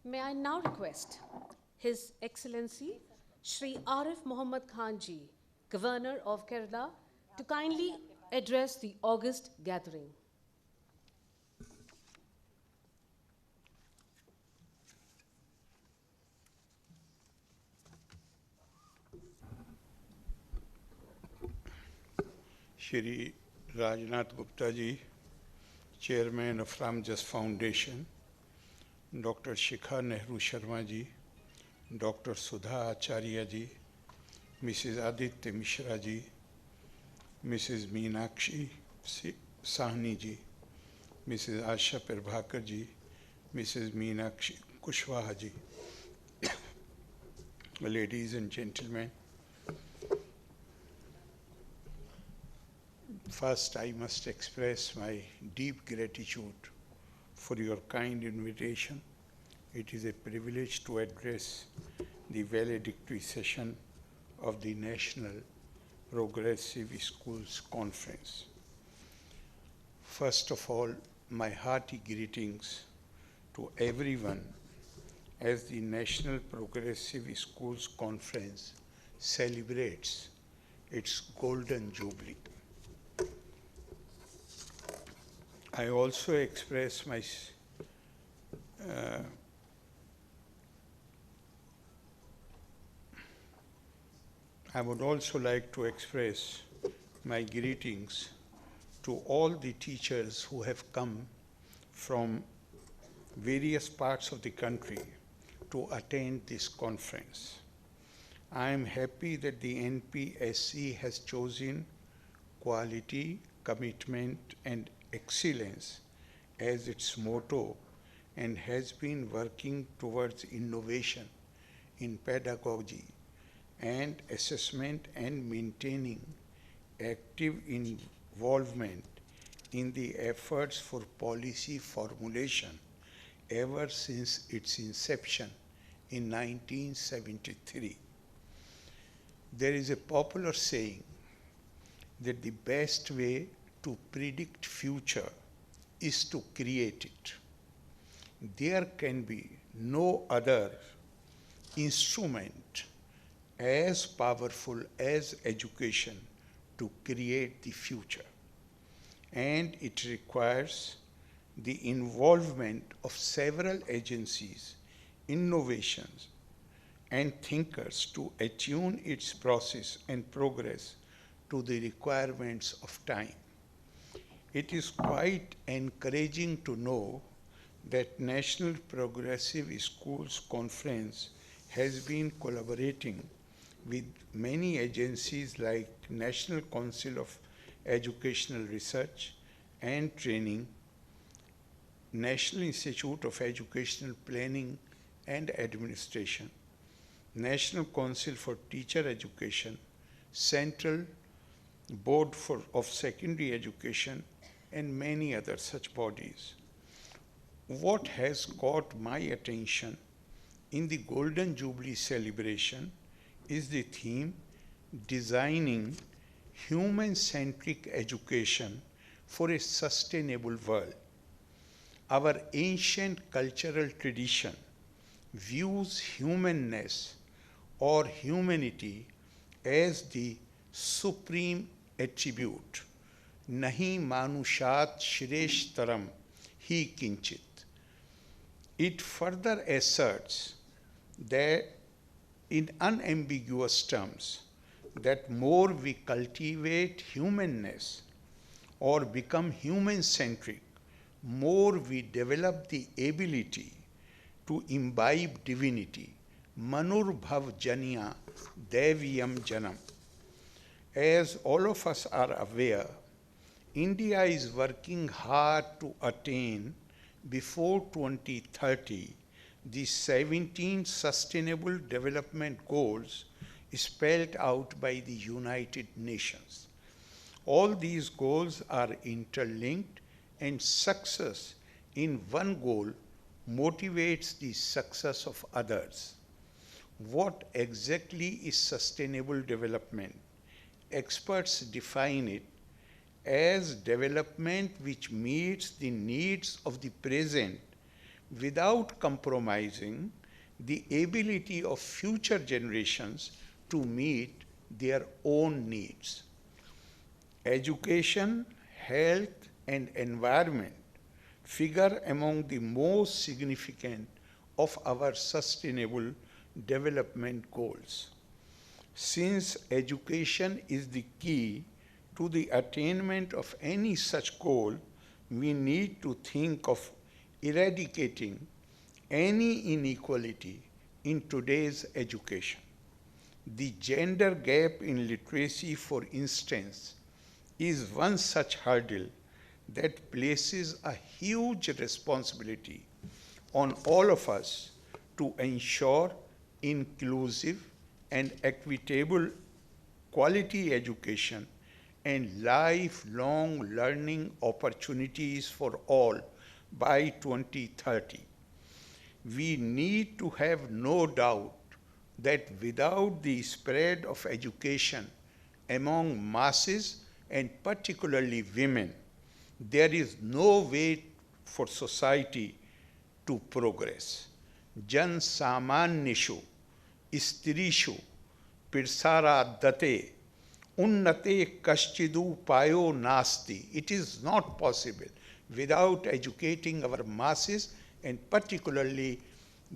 May I now request His Excellency Shri Arif Muhammad Khan Ji, Governor of Kerala, to kindly address the August gathering. Shri Rajnath Gupta Ji, Chairman of Ramjas Foundation, Dr. Shikha Nehru Sharma Ji, Dr. Sudha Acharya Ji, Mrs. Aditya Mishra Ji, Mrs. Meenakshi Sahni Ji, Mrs. Asha Prabhakar Ji, Mrs. Meenakshi Kushwaha Ji, ladies and gentlemen, first I must express my deep gratitude for your kind invitation. It is a privilege to address the valedictory session of the National Progressive Schools Conference. First of all, my hearty greetings to everyone as the National Progressive Schools Conference celebrates its Golden Jubilee. I also express my I would also like to express my greetings to all the teachers who have come from various parts of the country to attend this conference. I am happy that the NPSC has chosen quality, commitment, and excellence as its motto and has been working towards innovation in pedagogy and assessment and maintaining active involvement in the efforts for policy formulation ever since its inception in 1973. There is a popular saying that the best way to predict future is to create it. There can be no other instrument as powerful as education to create the future. And it requires the involvement of several agencies, innovations, and thinkers to attune its process and progress to the requirements of time. It is quite encouraging to know that National Progressive Schools Conference has been collaborating with many agencies like National Council of Educational Research and Training, National Institute of Educational Planning and Administration, National Council for Teacher Education, Central Board of Secondary Education, and many other such bodies. What has caught my attention in the Golden Jubilee celebration is the theme designing human-centric education for a sustainable world. Our ancient cultural tradition views humanness or humanity as the supreme attribute. Nahi manushat shreshtaram hi kinchit. It further asserts that in unambiguous terms that more we cultivate humanness or become human-centric, more we develop the ability to imbibe divinity. Manur bhav janya deviyam janam. As all of us are aware, India is working hard to attain before 2030 the 17 Sustainable Development Goals spelled out by the United Nations. All these goals are interlinked, and success in one goal motivates the success of others. What exactly is sustainable development? Experts define it as development which meets the needs of the present without compromising the ability of future generations to meet their own needs. Education, health, and environment figure among the most significant of our sustainable development goals. Since education is the key to the attainment of any such goal, we need to think of eradicating any inequality in today's education. The gender gap in literacy, for instance, is one such hurdle that places a huge responsibility on all of us to ensure inclusive and equitable quality education and lifelong learning opportunities for all by 2030. We need to have no doubt that without the spread of education among masses and particularly women, there is no way for society to progress. Jan samanyeshu, istrishu, pirsara date, unnate kashchidu payo nasti. It is not possible without educating our masses and particularly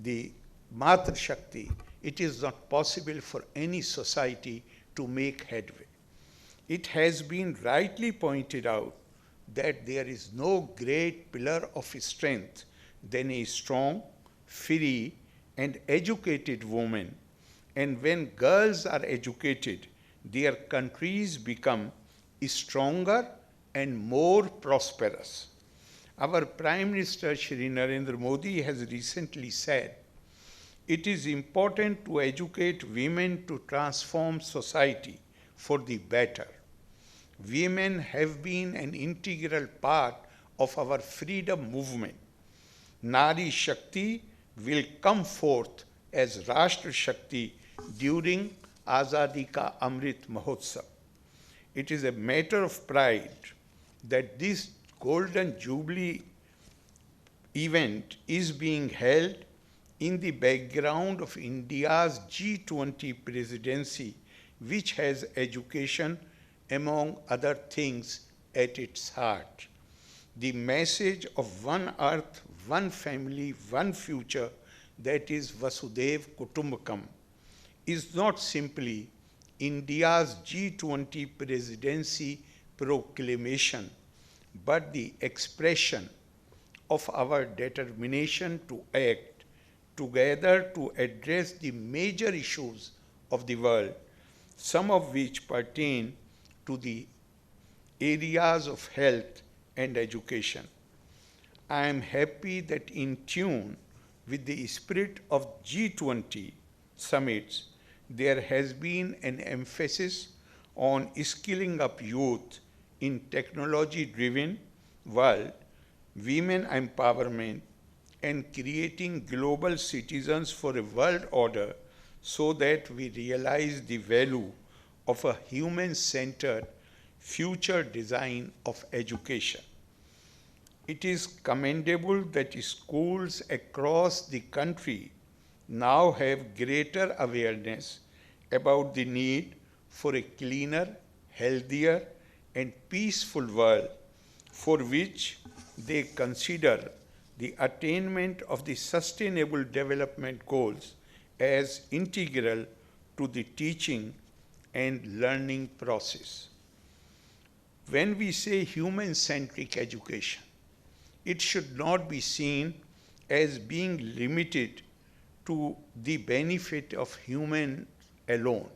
the Matra Shakti. It is not possible for any society to make headway. It has been rightly pointed out that there is no great pillar of strength than a strong, free, and educated woman. And when girls are educated, their countries become stronger and more prosperous. Our Prime Minister Shri Narendra Modi has recently said, it is important to educate women to transform society for the better. Women have been an integral part of our freedom movement. Nari Shakti will come forth as Rashtra Shakti during Azadi Ka Amrit Mahotsav. It is a matter of pride that this Golden Jubilee event is being held in the background of India's G20 presidency, which has education, among other things, at its heart. The message of one earth, one family, one future, that is Vasudev Kutumbakam, is not simply India's G20 presidency proclamation, but the expression of our determination to act together to address the major issues of the world, some of which pertain to the areas of health and education. I am happy that in tune with the spirit of G20 summits, there has been an emphasis on skilling up youth in technology-driven world, women empowerment, and creating global citizens for a world order so that we realize the value of a human-centered future design of education. It is commendable that schools across the country now have greater awareness about the need for a cleaner, healthier, and peaceful world for which they consider the attainment of the Sustainable Development Goals as integral to the teaching and learning process. When we say human-centric education, it should not be seen as being limited to the benefit of human alone.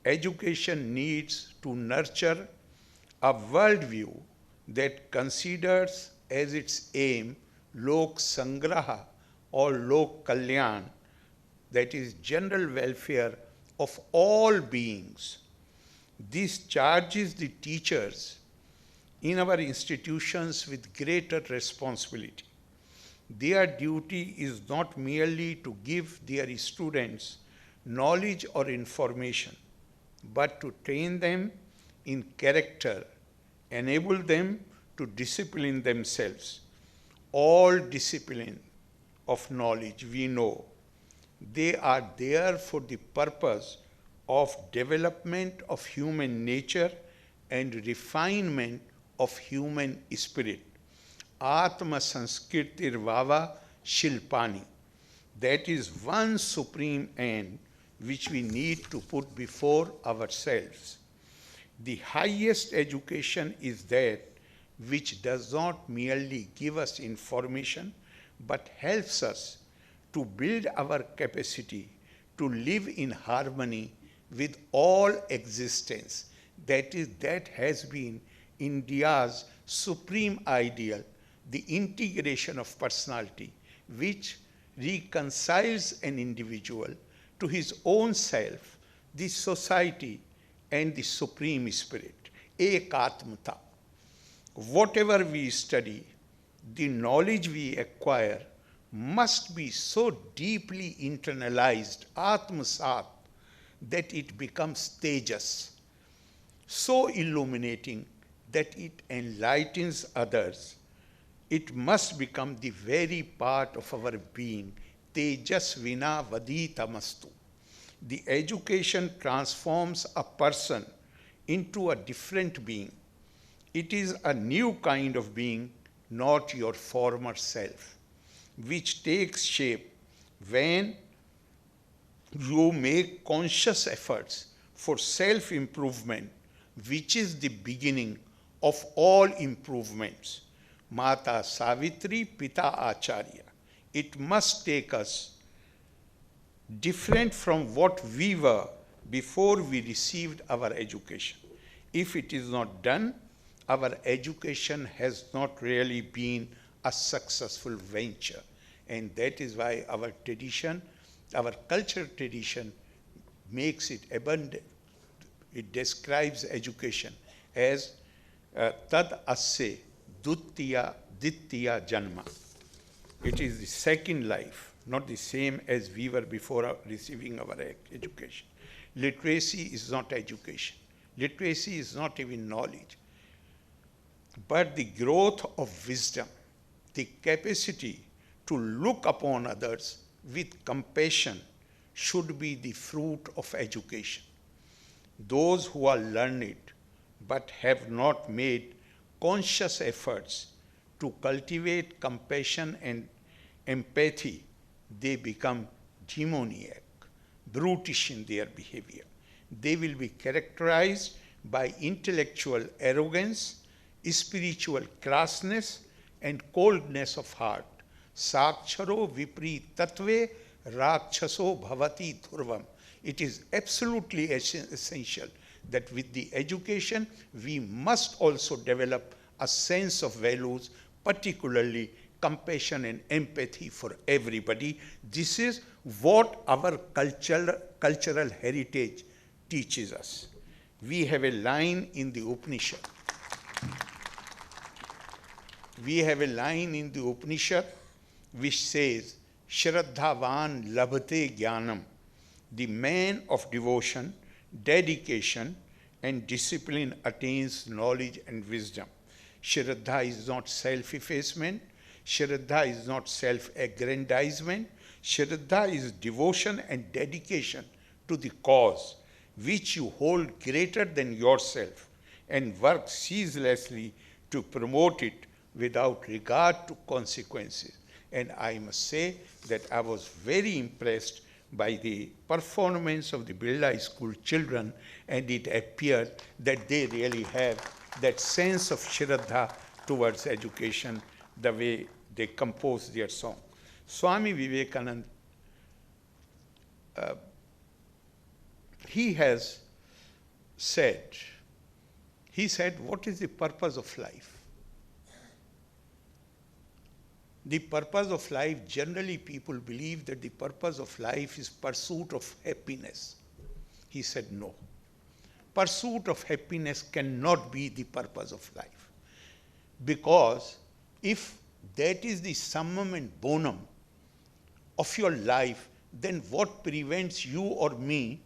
Education needs to nurture a worldview that considers as its aim Lok Sangraha or Lok Kalyan, that is general welfare of all beings. This charges the teachers in our institutions with greater responsibility. Their duty is not merely to give their students knowledge or information, but to train them in character, enable them to discipline themselves. All discipline of knowledge, we know. They are there for the purpose of development of human nature and refinement of human spirit. Atma Sanskritir Vava Shilpani. That is one supreme end which we need to put before ourselves. The highest education is that which does not merely give us information, but helps us to build our capacity to live in harmony with all existence. That has been India's supreme ideal, the integration of personality, which reconciles an individual to his own self, the society, and the Supreme Spirit. Ekatmata. Whatever we study, the knowledge we acquire must be so deeply internalized, atmasat, that it becomes tejas, so illuminating that it enlightens others. It must become the very part of our being. Tejas vina vaditamastu. The education transforms a person into a different being. It is a new kind of being, not your former self, which takes shape when you make conscious efforts for self-improvement, which is the beginning of all improvements. Mata Savitri, Pita Acharya. It must take us different from what we were before we received our education. If it is not done, our education has not really been a successful venture. And that is why our tradition, our cultural tradition, makes it abundant. It describes education as tad asse ditya janma. It is the second life, not the same as we were before receiving our education. Literacy is not education. Literacy is not even knowledge. But the growth of wisdom, the capacity to look upon others with compassion should be the fruit of education. Those who are learned but have not made conscious efforts to cultivate compassion and empathy, they become demoniac, brutish in their behavior. They will be characterized by intellectual arrogance, spiritual crassness, and coldness of heart. Saksharo vipri tatve rakshaso bhavati dhurvam. It is absolutely essential that with the education, we must also develop a sense of values, particularly compassion and empathy for everybody. This is what our cultural heritage teaches us. We have a line in the Upanishad. We have a line in the Upanishad which says, Shraddhavan labhate jnanam. The man of devotion, dedication, and discipline attains knowledge and wisdom. Shraddha is not self-effacement. Shraddha is not self-aggrandizement. Shraddha is devotion and dedication to the cause which you hold greater than yourself and work ceaselessly to promote it without regard to consequences. And I must say that I was very impressed by the performance of the Birla School children, and it appeared that they really have that sense of Shraddha towards education, the way they compose their song. Swami Vivekananda, he said, what is the purpose of life? The purpose of life, generally people believe that the purpose of life is pursuit of happiness. He said no. Pursuit of happiness cannot be the purpose of life. Because if that is the summum and bonum of your life, then what prevents you or me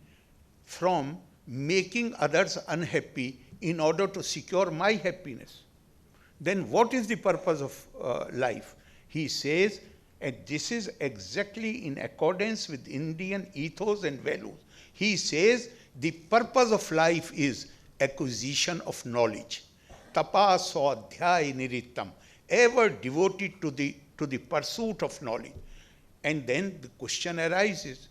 from making others unhappy in order to secure my happiness? Then what is the purpose of life? He says, And this is exactly in accordance with Indian ethos and values. He says the purpose of life is acquisition of knowledge. Tapa swadhyay nirittam, ever devoted to the pursuit of knowledge. And then the question arises,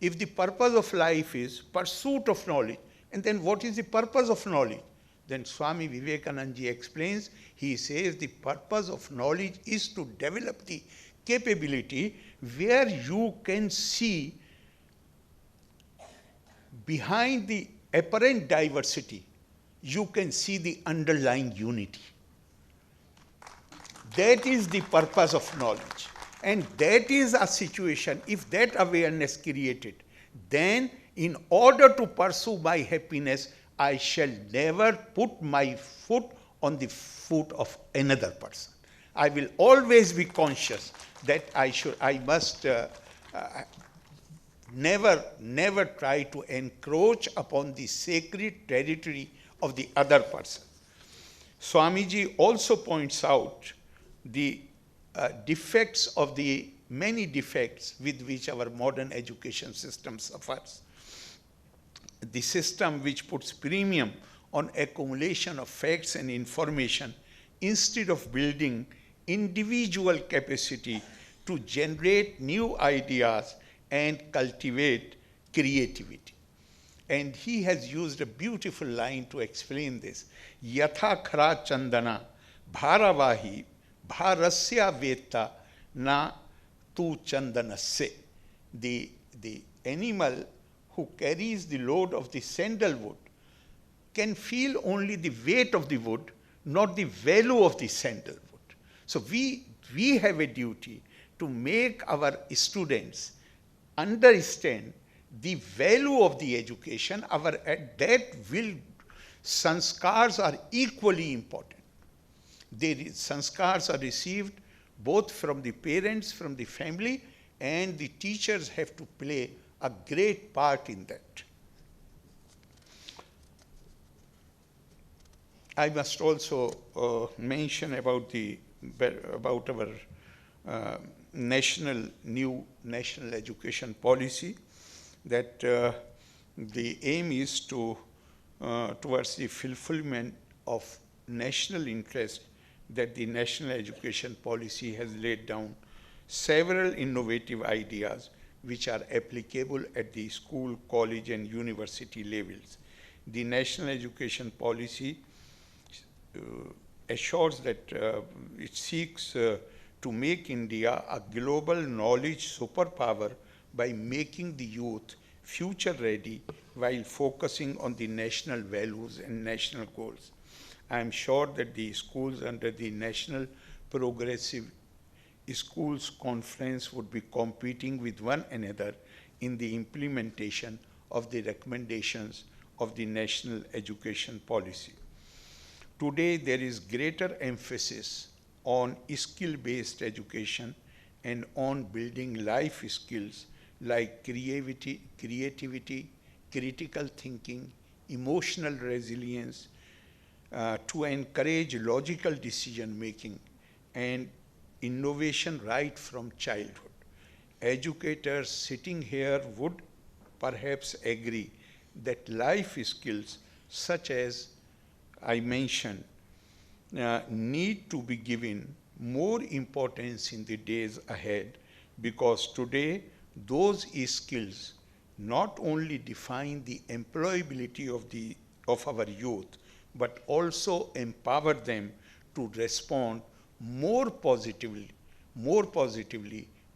if the purpose of life is pursuit of knowledge, and then what is the purpose of knowledge? Then Swami Vivekananda explains, he says the purpose of knowledge is to develop the capability where you can see behind the apparent diversity, you can see the underlying unity. That is the purpose of knowledge. And that is a situation, if that awareness created, then in order to pursue my happiness, I shall never put my foot on the foot of another person. I will always be conscious that I must never try to encroach upon the sacred territory of the other person. Swamiji also points out the defects of the many defects with which our modern education system suffers. The system which puts premium on accumulation of facts and information instead of building individual capacity to generate new ideas and cultivate creativity. And he has used a beautiful line to explain this. Yatha khara chandana bharavahi bharasya veta na tu chandanasya. The animal who carries the load of the sandalwood can feel only the weight of the wood, not the value of the sandalwood. So we have a duty to make our students understand the value of the education. Sanskars are equally important. Sanskars are received both from the parents, from the family, and the teachers have to play a great part in that. I must also mention about our new national education policy, that the aim is towards the fulfillment of national interest, that the national education policy has laid down several innovative ideas which are applicable at the school, college, and university levels. The national education policy assures that it seeks to make India a global knowledge superpower by making the youth future ready while focusing on the national values and national goals. I am sure that the schools under the National Progressive Schools Conference would be competing with one another in the implementation of the recommendations of the national education policy. Today, there is greater emphasis on skill-based education and on building life skills like creativity, critical thinking, emotional resilience, to encourage logical decision-making and innovation right from childhood. Educators sitting here would perhaps agree that life skills such as I mentioned need to be given more importance in the days ahead, because today those skills not only define the employability of our youth, but also empower them to respond more positively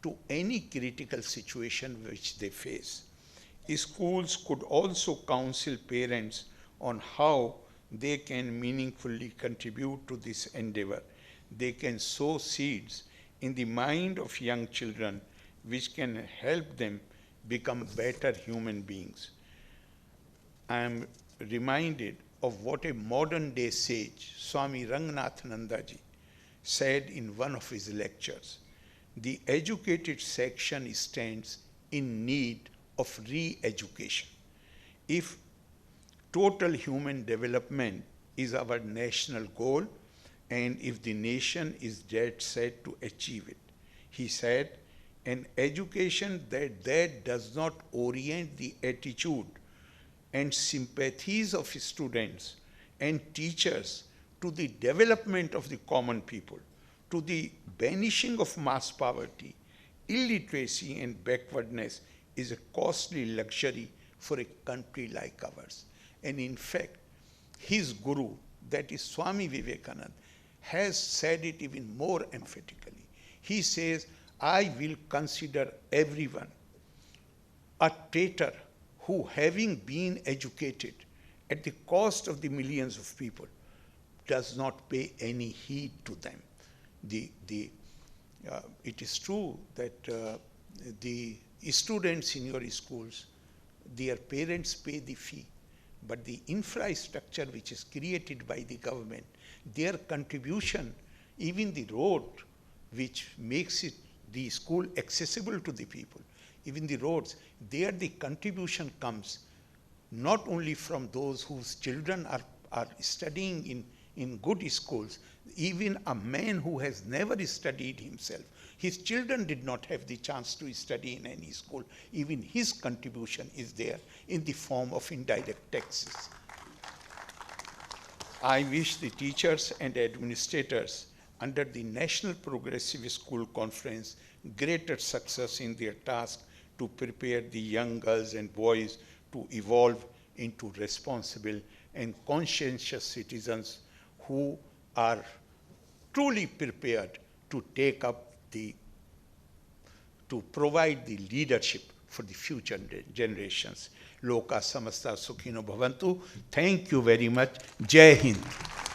to any critical situation which they face. Schools could also counsel parents on how they can meaningfully contribute to this endeavor. They can sow seeds in the mind of young children which can help them become better human beings. I am reminded of what a modern day sage, Swami Ranganathanandaji, said in one of his lectures. The educated section stands in need of re-education. If total human development is our national goal, and if the nation is dead set to achieve it, He said, an education that does not orient the attitude and sympathies of students and teachers to the development of the common people, to the banishing of mass poverty, illiteracy and backwardness is a costly luxury for a country like ours. And in fact, his guru, that is Swami Vivekananda, has said it even more emphatically. He says, I will consider everyone a traitor who, having been educated at the cost of the millions of people, does not pay any heed to them. It is true that the students in your schools, their parents pay the fee, but the infrastructure which is created by the government, their contribution, even the road which makes the school accessible to the people, even the roads, there the contribution comes not only from those whose children are studying in good schools, even a man who has never studied himself, his children did not have the chance to study in any school, even his contribution is there in the form of indirect taxes. I wish the teachers and administrators under the National Progressive School Conference greater success in their task to prepare the young girls and boys to evolve into responsible and conscientious citizens who are truly prepared to take up to provide the leadership for the future generations. Loka samasta sukhino bhavantu. Thank you very much. Jai Hind.